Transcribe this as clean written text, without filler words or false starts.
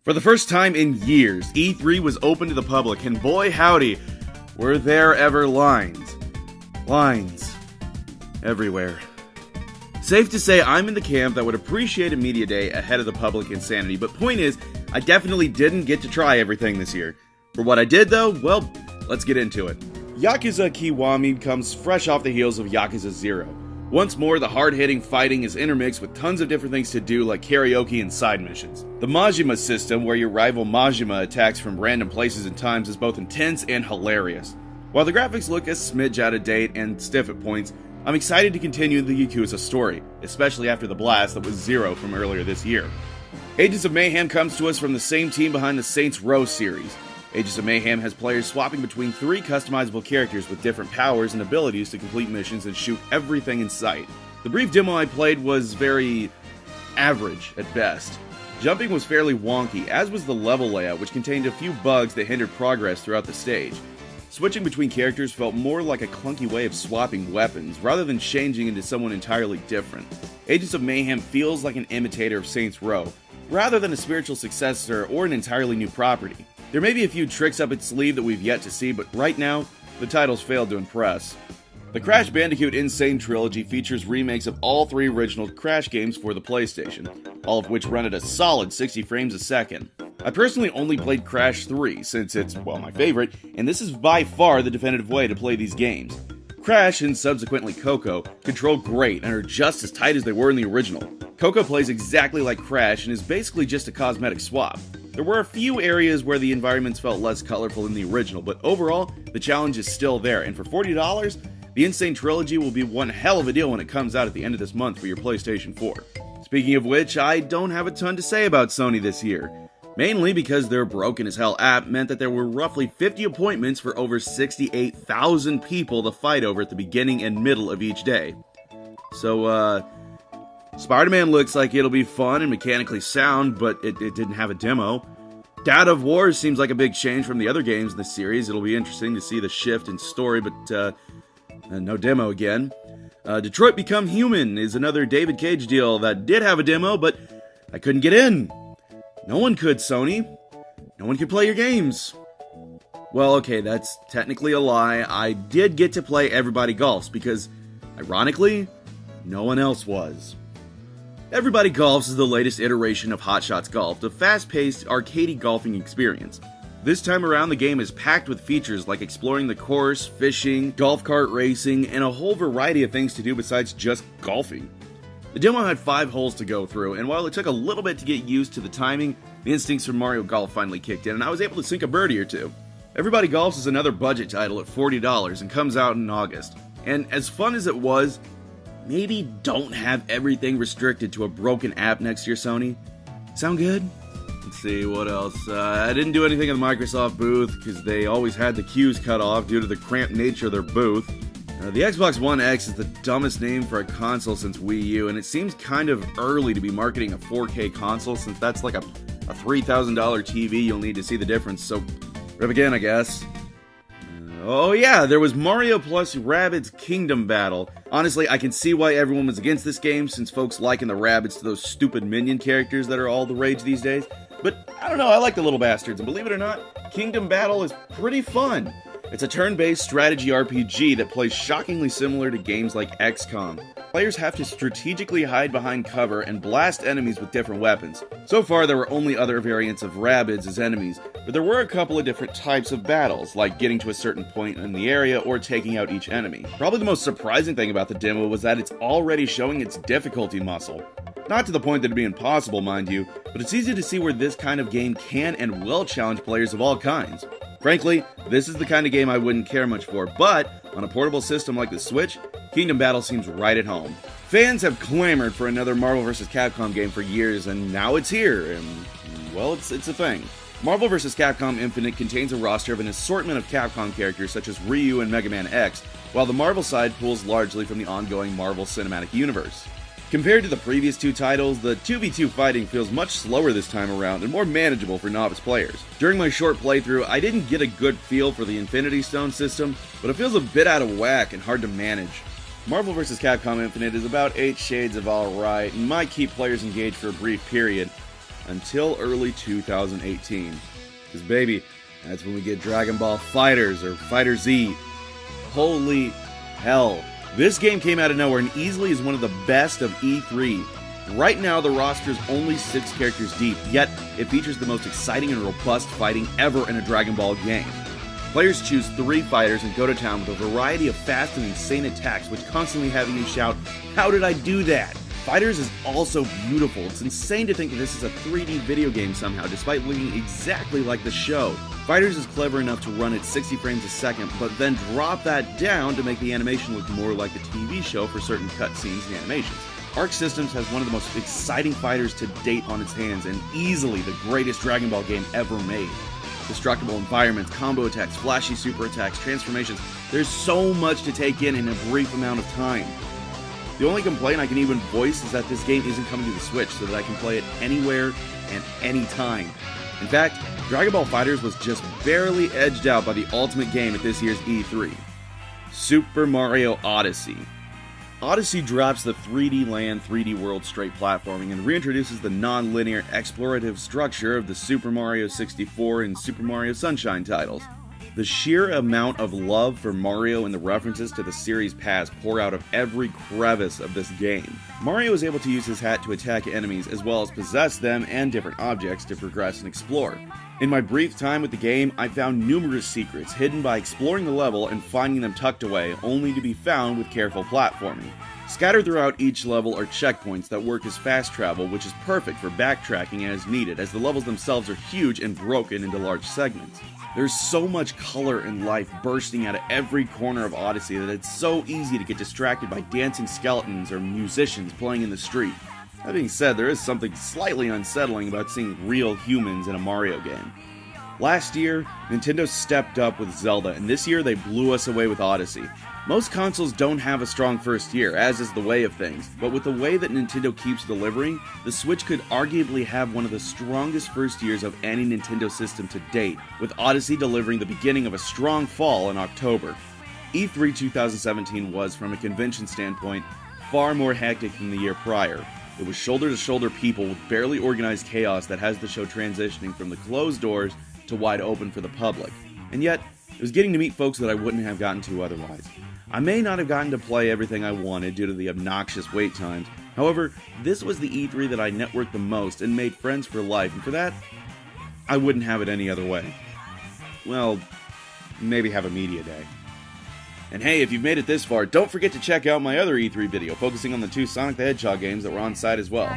For the first time in years, E3 was open to the public, and boy howdy, were there ever lines. Lines. Everywhere. Safe to say I'm in the camp that would appreciate a media day ahead of the public insanity, but point is, I definitely didn't get to try everything this year. For what I did though, well, let's get into it. Yakuza Kiwami comes fresh off the heels of Yakuza 0. Once more, the hard-hitting fighting is intermixed with tons of different things to do like karaoke and side missions. The Majima system, where your rival Majima attacks from random places and times, is both intense and hilarious. While the graphics look a smidge out of date and stiff at points, I'm excited to continue the Yakuza story, especially after the blast that was 0 from earlier this year. Agents of Mayhem comes to us from the same team behind the Saints Row series. Agents of Mayhem has players swapping between 3 customizable characters with different powers and abilities to complete missions and shoot everything in sight. The brief demo I played was very average at best. Jumping was fairly wonky, as was the level layout, which contained a few bugs that hindered progress throughout the stage. Switching between characters felt more like a clunky way of swapping weapons, rather than changing into someone entirely different. Agents of Mayhem feels like an imitator of Saints Row, rather than a spiritual successor or an entirely new property. There may be a few tricks up its sleeve that we've yet to see, but right now, the title's failed to impress. The Crash Bandicoot N.Sane trilogy features remakes of all 3 original Crash games for the PlayStation, all of which run at a solid 60 frames a second. I personally only played Crash 3, since it's, well, my favorite, and this is by far the definitive way to play these games. Crash, and subsequently Coco, control great and are just as tight as they were in the original. Coco plays exactly like Crash and is basically just a cosmetic swap. There were a few areas where the environments felt less colorful than the original, but overall, the challenge is still there, and for $40, the N.Sane trilogy will be one hell of a deal when it comes out at the end of this month for your PlayStation 4. Speaking of which, I don't have a ton to say about Sony this year. Mainly because their broken as hell app meant that there were roughly 50 appointments for over 68,000 people to fight over at the beginning and middle of each day. So, Spider-Man looks like it'll be fun and mechanically sound, but it didn't have a demo. Data of War seems like a big change from the other games in the series. It'll be interesting to see the shift in story, but no demo again. Detroit Become Human is another David Cage deal that did have a demo, but I couldn't get in. No one could, Sony. No one could play your games. Well, okay, that's technically a lie. I did get to play Everybody Golfs because, ironically, no one else was. Everybody Golfs is the latest iteration of Hot Shots Golf, the fast-paced, arcadey golfing experience. This time around, the game is packed with features like exploring the course, fishing, golf cart racing, and a whole variety of things to do besides just golfing. The demo had 5 holes to go through, and while it took a little bit to get used to the timing, the instincts from Mario Golf finally kicked in, and I was able to sink a birdie or two. Everybody Golfs is another budget title at $40 and comes out in August. And as fun as it was, maybe don't have everything restricted to a broken app next year, Sony. Sound good? Let's see, what else? I didn't do anything in the Microsoft booth, because they always had the queues cut off due to the cramped nature of their booth. The Xbox One X is the dumbest name for a console since Wii U, and it seems kind of early to be marketing a 4K console since that's like a $3,000 TV you'll need to see the difference, so rip again, I guess. Oh yeah, there was Mario plus Rabbids Kingdom Battle. Honestly, I can see why everyone was against this game since folks liken the Rabbids to those stupid minion characters that are all the rage these days. But I don't know, I like the little bastards, and believe it or not, Kingdom Battle is pretty fun. It's a turn-based strategy RPG that plays shockingly similar to games like XCOM. Players have to strategically hide behind cover and blast enemies with different weapons. So far, there were only other variants of Rabbids as enemies, but there were a couple of different types of battles, like getting to a certain point in the area or taking out each enemy. Probably the most surprising thing about the demo was that it's already showing its difficulty muscle. Not to the point that it'd be impossible, mind you, but it's easy to see where this kind of game can and will challenge players of all kinds. Frankly, this is the kind of game I wouldn't care much for, but on a portable system like the Switch, Kingdom Battle seems right at home. Fans have clamored for another Marvel vs. Capcom game for years, and now it's here, and, well, it's a thing. Marvel vs. Capcom Infinite contains a roster of an assortment of Capcom characters such as Ryu and Mega Man X, while the Marvel side pulls largely from the ongoing Marvel Cinematic Universe. Compared to the previous 2 titles, the 2v2 fighting feels much slower this time around and more manageable for novice players. During my short playthrough, I didn't get a good feel for the Infinity Stone system, but it feels a bit out of whack and hard to manage. Marvel vs. Capcom Infinite is about 8 shades of alright and might keep players engaged for a brief period. until early 2018. Because baby, that's when we get Dragon Ball FighterZ or Fighter Z. Holy hell. This game came out of nowhere and easily is one of the best of E3. Right now, the roster is only 6 characters deep, yet it features the most exciting and robust fighting ever in a Dragon Ball game. Players choose 3 fighters and go to town with a variety of fast and insane attacks, which constantly have you shout, "How did I do that?" FighterZ is also beautiful. It's insane to think that this is a 3D video game somehow, despite looking exactly like the show. FighterZ is clever enough to run at 60 frames a second, but then drop that down to make the animation look more like the TV show for certain cutscenes and animations. Arc Systems has one of the most exciting fighters to date on its hands, and easily the greatest Dragon Ball game ever made. Destructible environments, combo attacks, flashy super attacks, transformations. There's so much to take in a brief amount of time. The only complaint I can even voice is that this game isn't coming to the Switch so that I can play it anywhere and anytime. In fact, Dragon Ball FighterZ was just barely edged out by the ultimate game at this year's E3, Super Mario Odyssey. Odyssey drops the 3D land, 3D world straight platforming and reintroduces the non-linear explorative structure of the Super Mario 64 and Super Mario Sunshine titles. The sheer amount of love for Mario and the references to the series past pour out of every crevice of this game. Mario is able to use his hat to attack enemies as well as possess them and different objects to progress and explore. In my brief time with the game, I found numerous secrets hidden by exploring the level and finding them tucked away, only to be found with careful platforming. Scattered throughout each level are checkpoints that work as fast travel, which is perfect for backtracking as needed, as the levels themselves are huge and broken into large segments. There's so much color and life bursting out of every corner of Odyssey that it's so easy to get distracted by dancing skeletons or musicians playing in the street. That being said, there is something slightly unsettling about seeing real humans in a Mario game. Last year, Nintendo stepped up with Zelda, and this year they blew us away with Odyssey. Most consoles don't have a strong first year, as is the way of things, but with the way that Nintendo keeps delivering, the Switch could arguably have one of the strongest first years of any Nintendo system to date, with Odyssey delivering the beginning of a strong fall in October. E3 2017 was, from a convention standpoint, far more hectic than the year prior. It was shoulder-to-shoulder people with barely organized chaos that has the show transitioning from the closed doors to wide open for the public. And yet, it was getting to meet folks that I wouldn't have gotten to otherwise. I may not have gotten to play everything I wanted due to the obnoxious wait times. However, this was the E3 that I networked the most and made friends for life, and for that, I wouldn't have it any other way. Well, maybe have a media day. And hey, if you've made it this far, don't forget to check out my other E3 video focusing on the 2 Sonic the Hedgehog games that were on site as well.